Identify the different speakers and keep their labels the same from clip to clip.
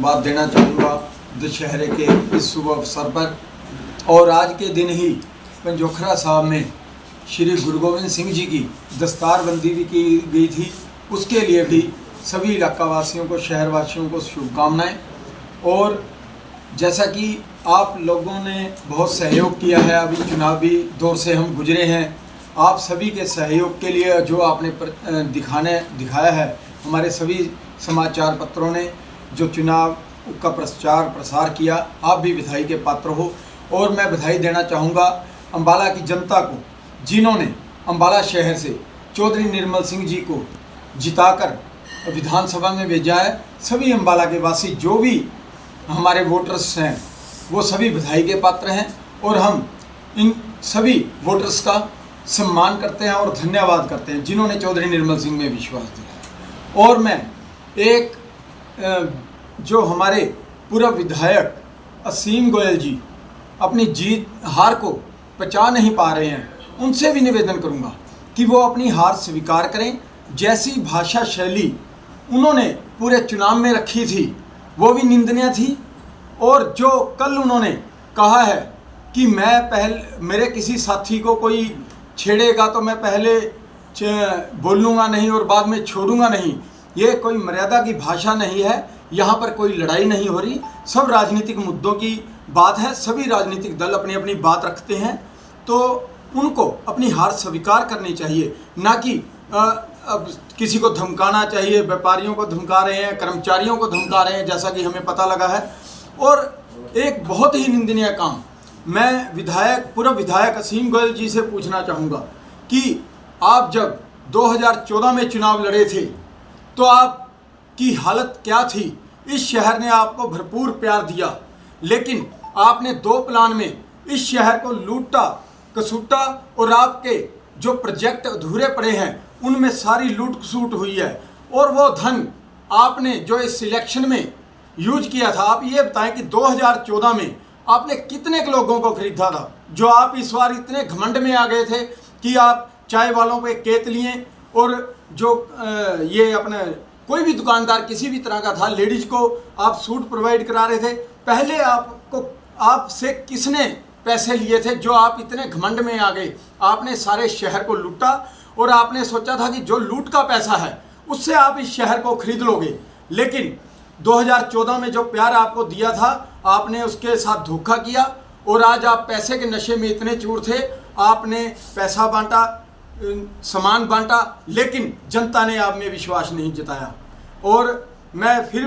Speaker 1: मुबारकबाद देना चाहूँगा दशहरे के इस शुभ अवसर पर। और आज के दिन ही पंजोखरा साहब में श्री गुरु गोविंद सिंह जी की दस्तारबंदी भी की गई थी, उसके लिए भी सभी इलाका वासियों को, शहर वासियों को शुभकामनाएं। और जैसा कि आप लोगों ने बहुत सहयोग किया है, अभी चुनावी दौर से हम गुजरे हैं, आप सभी के सहयोग के लिए जो आपने दिखाया है, हमारे सभी समाचार पत्रों ने जो चुनाव का प्रचार प्रसार किया, आप भी बधाई के पात्र हो। और मैं बधाई देना चाहूँगा अम्बाला की जनता को, जिन्होंने अम्बाला शहर से चौधरी निर्मल सिंह जी को जिताकर विधानसभा में भेजा है। सभी अम्बाला के वासी जो भी हमारे वोटर्स हैं वो सभी बधाई के पात्र हैं और हम इन सभी वोटर्स का सम्मान करते हैं और धन्यवाद करते हैं जिन्होंने चौधरी निर्मल सिंह में विश्वास दिया। और मैं एक जो हमारे पूर्व विधायक असीम गोयल जी अपनी जीत हार को पचा नहीं पा रहे हैं, उनसे भी निवेदन करूंगा कि वो अपनी हार स्वीकार करें। जैसी भाषा शैली उन्होंने पूरे चुनाव में रखी थी वो भी निंदनीय थी। और जो कल उन्होंने कहा है कि मेरे किसी साथी को कोई छेड़ेगा तो मैं पहले बोलूँगा नहीं और बाद में छोड़ूंगा नहीं, ये कोई मर्यादा की भाषा नहीं है। यहाँ पर कोई लड़ाई नहीं हो रही, सब राजनीतिक मुद्दों की बात है, सभी राजनीतिक दल अपनी अपनी बात रखते हैं, तो उनको अपनी हार स्वीकार करनी चाहिए, ना कि अब किसी को धमकाना चाहिए। व्यापारियों को धमका रहे हैं, कर्मचारियों को धमका रहे हैं, जैसा कि हमें पता लगा है। और एक बहुत ही निंदनीय काम मैं पूर्व विधायक असीम गोयल जी से पूछना चाहूँगा कि आप जब 2014 में चुनाव लड़े थे तो आपकी हालत क्या थी? इस शहर ने आपको भरपूर प्यार दिया, लेकिन आपने 2 प्लान में इस शहर को लूटा कसूटा और आपके जो प्रोजेक्ट अधूरे पड़े हैं उनमें सारी लूट खसूट हुई है। और वो धन आपने जो इस सिलेक्शन में यूज किया था, आप ये बताएं कि 2014 में आपने कितने लोगों को खरीदा था, जो आप इस बार इतने घमंड में आ गए थे कि आप चाय वालों पे केत लिए और जो ये अपने कोई भी दुकानदार किसी भी तरह का था, लेडीज को आप सूट प्रोवाइड करा रहे थे। पहले आपसे किसने पैसे लिए थे जो आप इतने घमंड में आ गए? आपने सारे शहर को लूटा और आपने सोचा था कि जो लूट का पैसा है उससे आप इस शहर को खरीद लोगे, लेकिन 2014 में जो प्यार आपको दिया था आपने उसके साथ धोखा किया। और आज आप पैसे के नशे में इतने चूर थे, आपने पैसा बांटा, सामान बांटा, लेकिन जनता ने आप में विश्वास नहीं जताया। और मैं फिर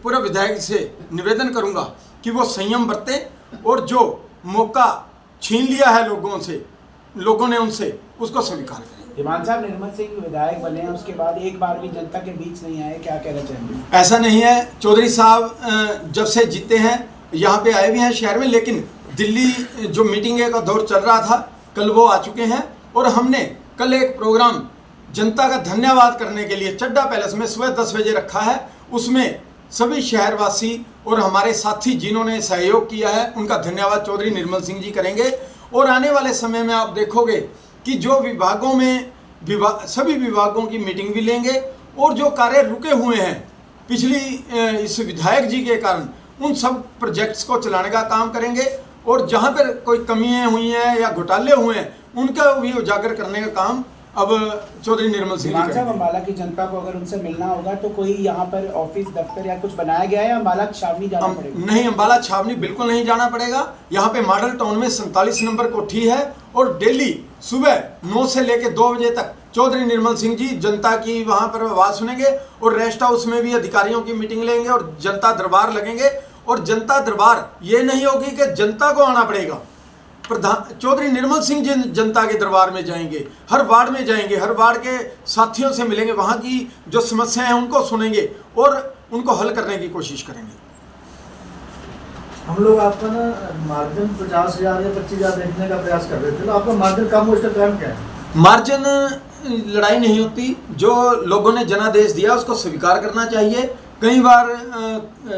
Speaker 1: पूर्व विधायक से निवेदन करूंगा कि वो संयम बरतें और जो मौका छीन लिया है लोगों ने उनसे, उसको स्वीकार करें।
Speaker 2: ईमान साहब, निर्मल सिंह विधायक बने हैं, उसके बाद एक बार भी जनता के बीच नहीं आए, क्या कहना चाहेंगे?
Speaker 1: ऐसा नहीं है, चौधरी साहब जब से जीते हैं यहाँ पे आए भी हैं शहर में, लेकिन दिल्ली जो मीटिंग का दौर चल रहा था कल वो आ चुके हैं। और हमने कल एक प्रोग्राम जनता का धन्यवाद करने के लिए चड्डा पैलेस में सुबह 10 बजे रखा है, उसमें सभी शहरवासी और हमारे साथी जिन्होंने सहयोग किया है उनका धन्यवाद चौधरी निर्मल सिंह जी करेंगे। और आने वाले समय में आप देखोगे कि जो विभागों में सभी विभागों की मीटिंग भी लेंगे और जो कार्य रुके हुए हैं पिछली इस विधायक जी के कारण, उन सब प्रोजेक्ट्स को चलाने का काम करेंगे। और जहां पर कोई कमियां हुई हैं या घोटाले हुए हैं उनका भी उजागर करने का काम अब चौधरी निर्मल सिंह जी
Speaker 2: साहब, अम्बाला की जनता को अगर उनसे मिलना होगा तो कोई यहाँ पर ऑफिस दफ्तर या कुछ बनाया गया है? अम्बाला छावनी जाना पड़ेगा?
Speaker 1: नहीं, अम्बाला छावनी बिल्कुल नहीं जाना पड़ेगा। यहाँ पे मॉडल टाउन में 47 नंबर कोठी है और डेली सुबह 9 से लेकर 2 बजे तक चौधरी निर्मल सिंह जी जनता की वहाँ पर आवाज़ सुनेंगे। और रेस्ट हाउस में भी अधिकारियों की मीटिंग लेंगे और जनता दरबार लगेंगे। और जनता दरबार ये नहीं होगी कि जनता को आना पड़ेगा, चौधरी निर्मल सिंह जी जनता के दरबार में जाएंगे, हर वार्ड में जाएंगे, हर वार्ड के साथियों से मिलेंगे, वहाँ की जो समस्याएं हैं उनको सुनेंगे और उनको हल करने की कोशिश करेंगे।
Speaker 3: हम लोग आपका ना मार्जिन 50,000 या 25,000 देखने का प्रयास कर रहे थे, तो आपका मार्जिन कम हो, उसका कारण क्या है?
Speaker 1: मार्जिन लड़ाई नहीं होती, जो लोगों ने जनादेश दिया उसको स्वीकार करना चाहिए। कई बार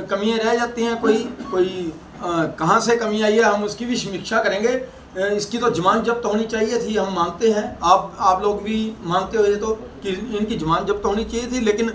Speaker 1: कमियां रह जाती हैं, कोई कहाँ से कमी आई है हम उसकी भी समीक्षा करेंगे। इसकी तो जमानत जब्त होनी चाहिए थी, हम मानते हैं, आप लोग भी मानते हो ये तो कि इनकी जमानत जब्त होनी चाहिए थी। लेकिन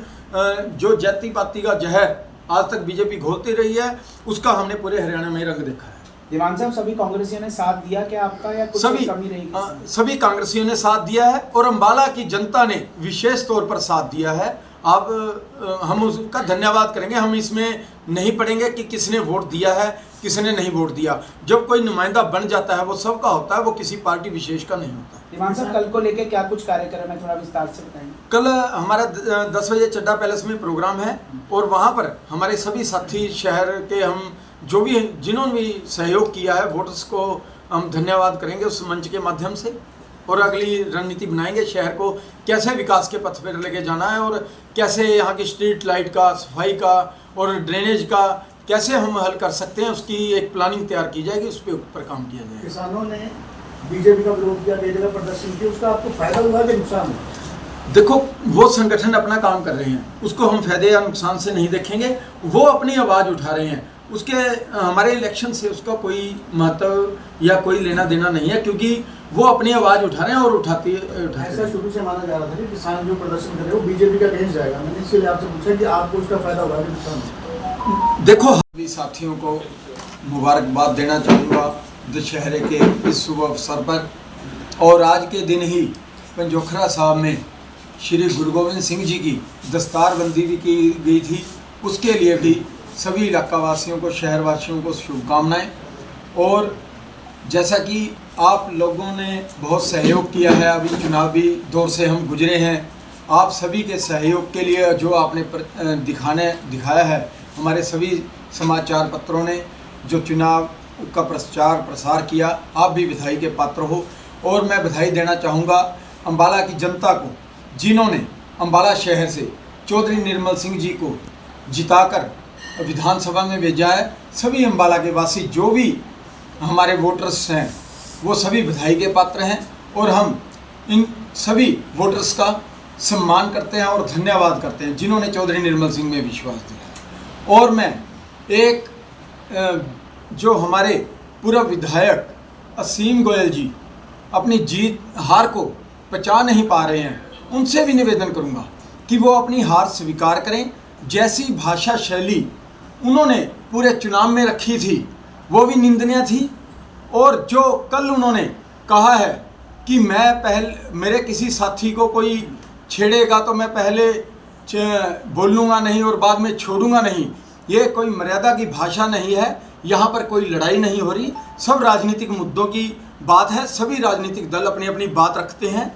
Speaker 1: जो जाति पाति का जहर आज तक बीजेपी घोलती रही है, उसका हमने पूरे हरियाणा में रंग देखा है।
Speaker 2: दीवान साहब, सभी कांग्रेसियों ने साथ दिया क्या आपका, या कुछ कमी रहेगी?
Speaker 1: सभी कांग्रेसियों ने साथ दिया है और अम्बाला की जनता ने विशेष तौर पर साथ दिया है। अब हम उसका धन्यवाद करेंगे। हम इसमें नहीं पड़ेंगे कि किसने वोट दिया है, किसने नहीं वोट दिया। जब कोई नुमाइंदा बन जाता है वो सबका होता है, वो किसी पार्टी विशेष का नहीं होता।
Speaker 2: दीवान साहब, कल को लेके क्या कुछ कार्यक्रम है, थोड़ा विस्तार से बताएंगे।
Speaker 1: कल हमारा 10 बजे चड्डा पैलेस में प्रोग्राम है और वहाँ पर हमारे सभी साथी शहर के, हम जो भी जिन्होंने भी सहयोग किया है, वोटर्स को हम धन्यवाद करेंगे उस मंच के माध्यम से और अगली रणनीति बनाएंगे शहर को कैसे विकास के पथ पर लेके जाना है और कैसे यहाँ की स्ट्रीट लाइट का, सफाई का और ड्रेनेज का कैसे हम हल कर सकते हैं, उसकी एक प्लानिंग तैयार की जाएगी, उस पर काम किया जाएगा।
Speaker 3: किसानों ने बीजेपी का विरोध किया, कई जगह प्रदर्शन किया, उसका आपको फायदा हुआ कि नुकसान हुआ?
Speaker 1: देखो, वो संगठन अपना काम कर रहे हैं, उसको हम फायदे या नुकसान से नहीं देखेंगे। वो अपनी आवाज़ उठा रहे हैं, उसके हमारे इलेक्शन से उसका कोई महत्व या कोई लेना देना नहीं है, क्योंकि वो अपनी आवाज़ उठा रहे हैं और उठाते
Speaker 3: ऐसा शुरू से माना जा रहा था कि किसान जो प्रदर्शन कर रहे हैं वो बीजेपी का अगेंस्ट जाएगा। मैंने इसलिए आपसे पूछा कि आपको उसका फायदा हुआ कि नुकसान?
Speaker 1: देखो, सभी साथियों को मुबारकबाद देना चाहूँगा दशहरे के इस शुभ अवसर पर। और आज के दिन ही पंजोखरा साहब में श्री गुरु गोविंद सिंह जी की दस्तारबंदी भी की गई थी, उसके लिए भी सभी इलाका वासियों को, शहर वासियों को शुभकामनाएं। और जैसा कि आप लोगों ने बहुत सहयोग किया है, अभी चुनावी दौर से हम गुजरे हैं, आप सभी के सहयोग के लिए जो आपने दिखाया है, हमारे सभी समाचार पत्रों ने जो चुनाव का प्रचार प्रसार किया, आप भी बधाई के पात्र हो। और मैं बधाई देना चाहूँगा अम्बाला की जनता को, जिन्होंने अम्बाला शहर से चौधरी निर्मल सिंह जी को जिताकर विधानसभा में भेजा है। सभी अम्बाला के वासी जो भी हमारे वोटर्स हैं वो सभी बधाई के पात्र हैं और हम इन सभी वोटर्स का सम्मान करते हैं और धन्यवाद करते हैं जिन्होंने चौधरी निर्मल सिंह में विश्वास दिया। और मैं एक जो हमारे पूर्व विधायक असीम गोयल जी अपनी जीत हार को पचा नहीं पा रहे हैं, उनसे भी निवेदन करूंगा कि वो अपनी हार स्वीकार करें। जैसी भाषा शैली उन्होंने पूरे चुनाव में रखी थी वो भी निंदनीय थी। और जो कल उन्होंने कहा है कि मेरे किसी साथी को कोई छेड़ेगा तो मैं पहले बोलूँगा नहीं और बाद में छोड़ूंगा नहीं, ये कोई मर्यादा की भाषा नहीं है। यहाँ पर कोई लड़ाई नहीं हो रही, सब राजनीतिक मुद्दों की बात है, सभी राजनीतिक दल अपनी अपनी बात रखते हैं